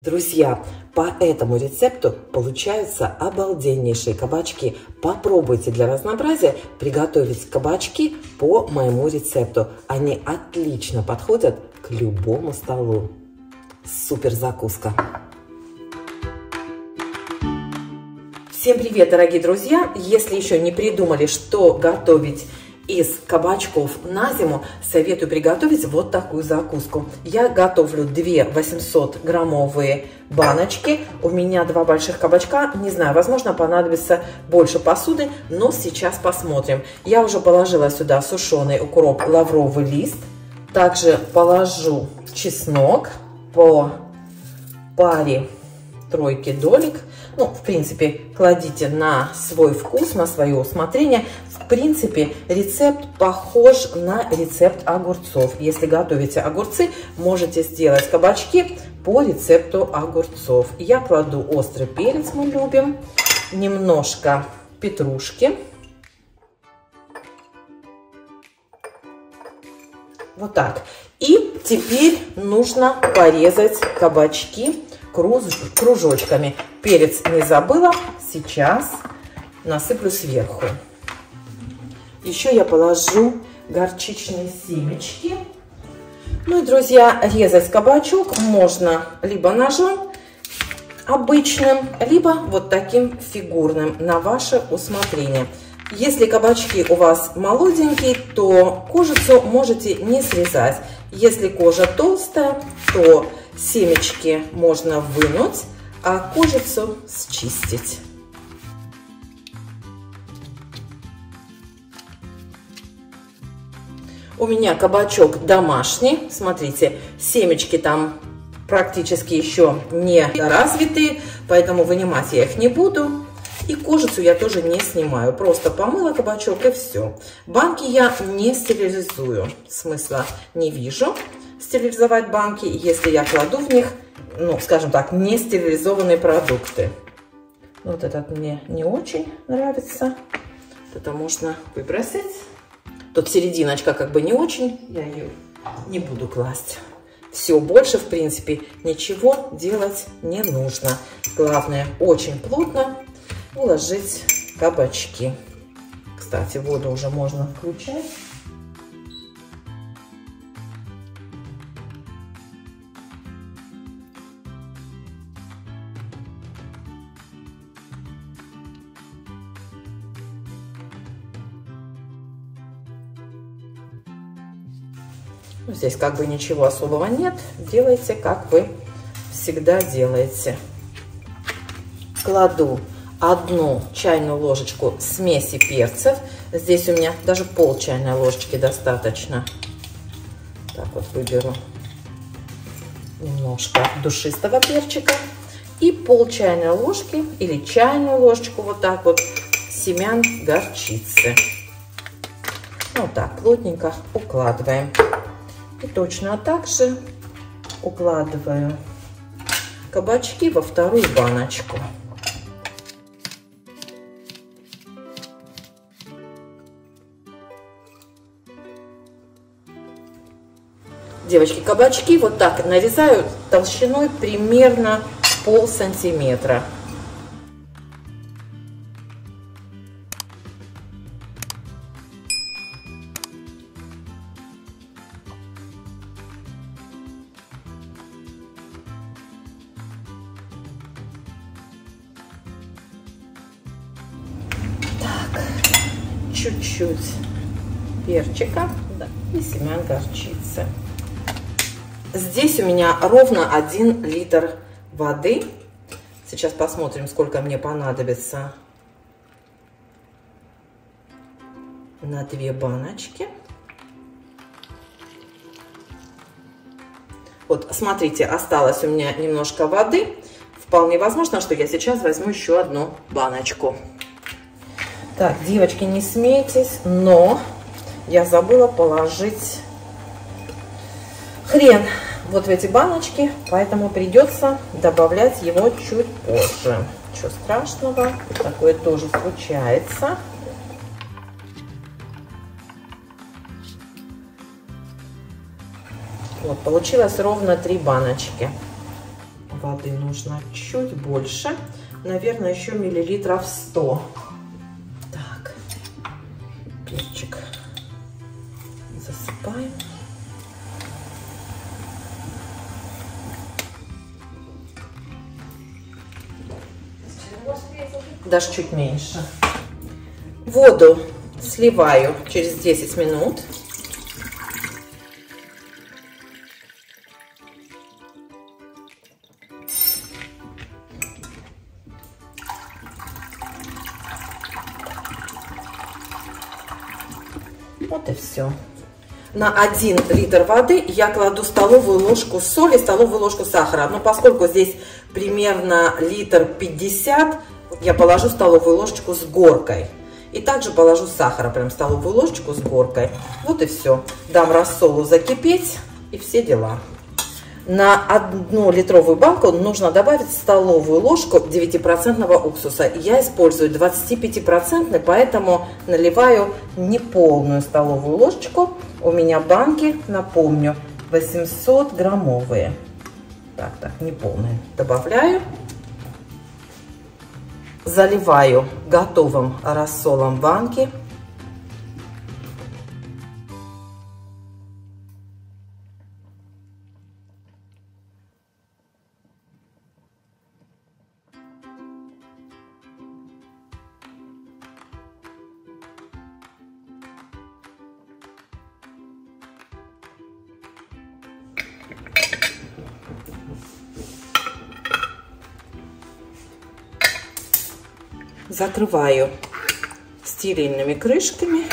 Друзья, по этому рецепту получаются обалденнейшие кабачки. Попробуйте для разнообразия приготовить кабачки по моему рецепту. Они отлично подходят к любому столу. Супер закуска! Всем привет, дорогие друзья! Если еще не придумали, что готовить из кабачков на зиму, советую приготовить вот такую закуску. Я готовлю 2 800-граммовые баночки. У меня 2 больших кабачка. Не знаю, возможно, понадобится больше посуды, но сейчас посмотрим. Я уже положила сюда сушеный укроп, лавровый лист. Также положу чеснок по паре тройки долек. Ну, в принципе, кладите на свой вкус, на свое усмотрение. В принципе, рецепт похож на рецепт огурцов. Если готовите огурцы, можете сделать кабачки по рецепту огурцов. Я кладу острый перец, мы любим, немножко петрушки. Вот так. И теперь нужно порезать кабачки кружочками. Перец не забыла, сейчас насыплю сверху. Еще я положу горчичные семечки. Ну и, друзья, резать кабачок можно либо ножом обычным, либо вот таким фигурным, на ваше усмотрение. Если кабачки у вас молоденькие, то кожицу можете не срезать. Если кожа толстая, то семечки можно вынуть, а кожицу счистить. У меня кабачок домашний. Смотрите, семечки там практически еще не развитые, поэтому вынимать я их не буду. И кожицу я тоже не снимаю. Просто помыла кабачок и все. Банки я не стерилизую. Смысла не вижу стерилизовать банки, если я кладу в них, ну, скажем так, не стерилизованные продукты. Вот этот мне не очень нравится. Это можно выбросить. Тут серединочка как бы не очень, я ее не буду класть. Все, больше, в принципе, ничего делать не нужно. Главное, очень плотно уложить кабачки. Кстати, воду уже можно включать. Здесь как бы ничего особого нет. Делайте, как вы всегда делаете. Кладу 1 чайную ложечку смеси перцев. Здесь у меня даже пол чайной ложечки достаточно. Так вот выберу немножко душистого перчика. И пол чайной ложки или чайную ложечку вот так вот семян горчицы. Вот так плотненько укладываем. И точно так же укладываю кабачки во вторую баночку. Девочки, кабачки вот так нарезаю толщиной примерно пол-сантиметра. Чуть-чуть перчика, да, и семян горчицы. Здесь у меня ровно 1 литр воды. Сейчас посмотрим, сколько мне понадобится на 2 баночки. Вот, смотрите, осталось у меня немножко воды. Вполне возможно, что я сейчас возьму еще 1 баночку. Так, девочки, не смейтесь, но я забыла положить хрен вот в эти баночки, поэтому придется добавлять его чуть позже. Ничего страшного, такое тоже случается. Вот, получилось ровно 3 баночки. воды нужно чуть больше. Наверное, еще миллилитров 100. Так, перчик засыпаем. Даже чуть меньше. Воду сливаю через 10 минут. Вот и все. На 1 литр воды я кладу столовую ложку соли, столовую ложку сахара. Но поскольку здесь примерно 1,50 литра, я положу столовую ложечку с горкой. И также положу сахара, прям столовую ложечку с горкой. Вот и все. Дам рассолу закипеть и все дела. На 1 литровую банку нужно добавить столовую ложку 9% уксуса. Я использую 25%, поэтому наливаю не полную столовую ложечку. У меня банки, напомню, 800 граммовые. Так, не полные. Добавляю. Заливаю готовым рассолом банки. Закрываю стерильными крышками.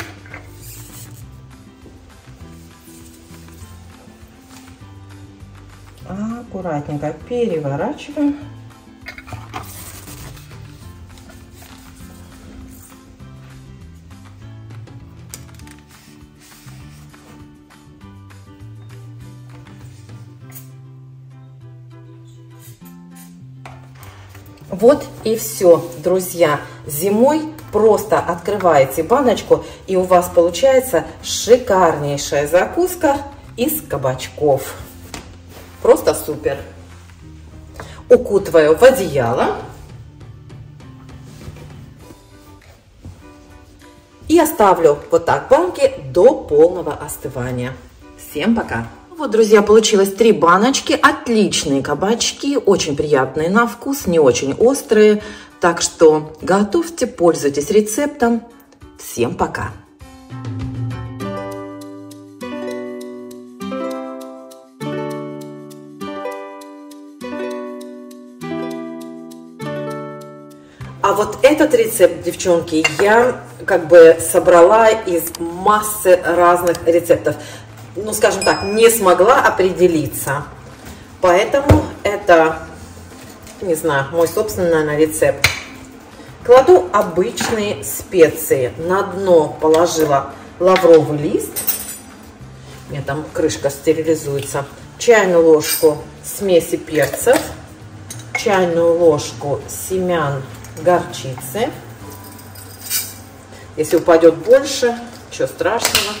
Аккуратненько переворачиваем. Вот и все, друзья. Зимой просто открываете баночку, и у вас получается шикарнейшая закуска из кабачков. Просто супер. Укутываю в одеяло. И оставлю вот так банки до полного остывания. Всем пока! Вот, друзья, получилось 3 баночки. Отличные кабачки, очень приятные на вкус, не очень острые. Так что готовьте, пользуйтесь рецептом. Всем пока! А вот этот рецепт, девчонки, я как бы собрала из массы разных рецептов. Ну, скажем так, не смогла определиться. Поэтому это, не знаю, мой собственный, наверное, рецепт. Кладу обычные специи. На дно положила лавровый лист. У меня там крышка стерилизуется. Чайную ложку смеси перцев. Чайную ложку семян горчицы. Если упадет больше, ничего страшного.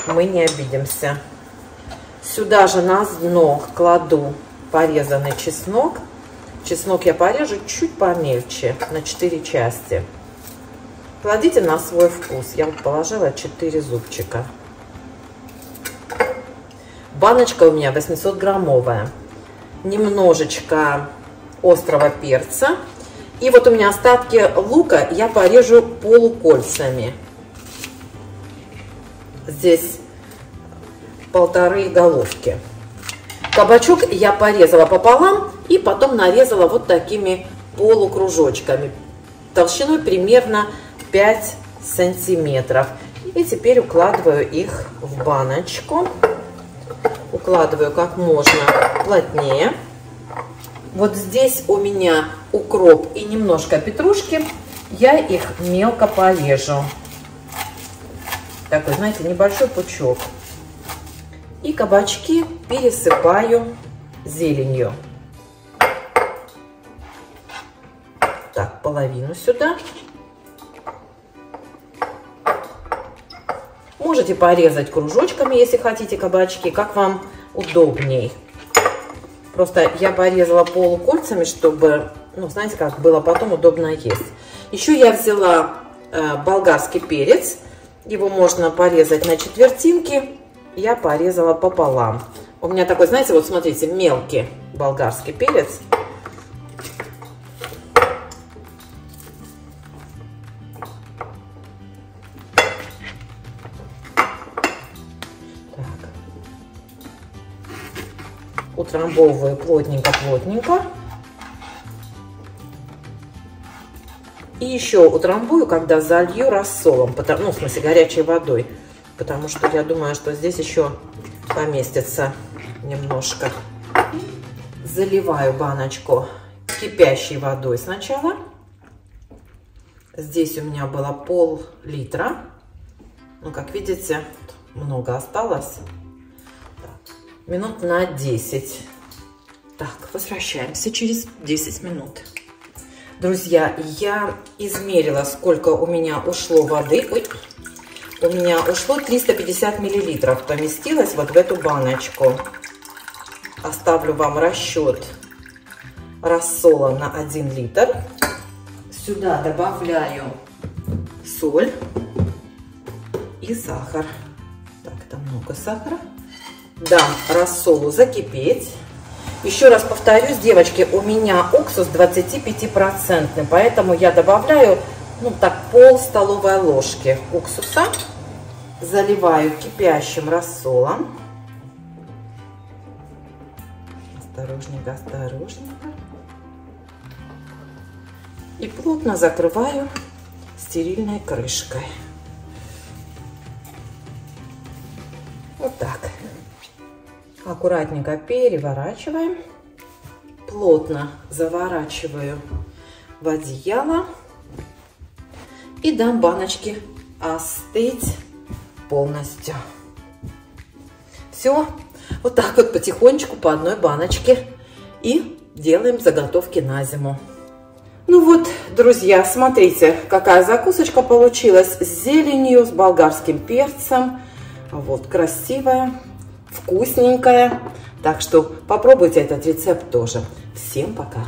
Мы не обидимся. Сюда же на дно кладу порезанный чеснок. Чеснок я порежу чуть помельче, на 4 части. Кладите на свой вкус. Я вот положила 4 зубчика. Баночка у меня 800 граммовая. Немножечко острого перца. И вот у меня остатки лука я порежу полукольцами. Здесь 1,5 головки. Кабачок я порезала пополам и потом нарезала вот такими полукружочками. Толщиной примерно 5 сантиметров. И теперь укладываю их в баночку. Укладываю как можно плотнее. Вот здесь у меня укроп и немножко петрушки. Я их мелко порежу. Такой, знаете, небольшой пучок. И кабачки пересыпаю зеленью. Так, половину сюда. Можете порезать кружочками, если хотите кабачки, как вам удобней. Просто я порезала полукольцами, чтобы, ну, знаете, как было потом удобно есть. Еще я взяла болгарский перец. Его можно порезать на четвертинки. Я порезала пополам. У меня такой, знаете, вот смотрите, мелкий болгарский перец. Утрамбовываю плотненько-плотненько. И еще утрамбую, когда залью рассолом, ну, в смысле, горячей водой. Потому что я думаю, что здесь еще поместится немножко. Заливаю баночку кипящей водой сначала. Здесь у меня было пол-литра. Ну, как видите, много осталось. Минут на 10. Так, возвращаемся через 10 минут. Друзья, я измерила, сколько у меня ушло воды. Ой, у меня ушло 350 миллилитров. Поместилось вот в эту баночку. Оставлю вам расчет рассола на 1 литр. Сюда добавляю соль и сахар. Так, это много сахара. Дам рассолу закипеть. Еще раз повторюсь, девочки, у меня уксус 25%, поэтому я добавляю, ну так, пол столовой ложки уксуса. Заливаю кипящим рассолом. Осторожненько, осторожненько. И плотно закрываю стерильной крышкой. Вот так. Аккуратненько переворачиваем. Плотно заворачиваю в одеяло. И дам баночке остыть полностью. Все. Вот так вот потихонечку по одной баночке. И делаем заготовки на зиму. Ну вот, друзья, смотрите, какая закусочка получилась с зеленью, с болгарским перцем. Вот, красивая. Вкусненькая. Так что попробуйте этот рецепт тоже. Всем пока!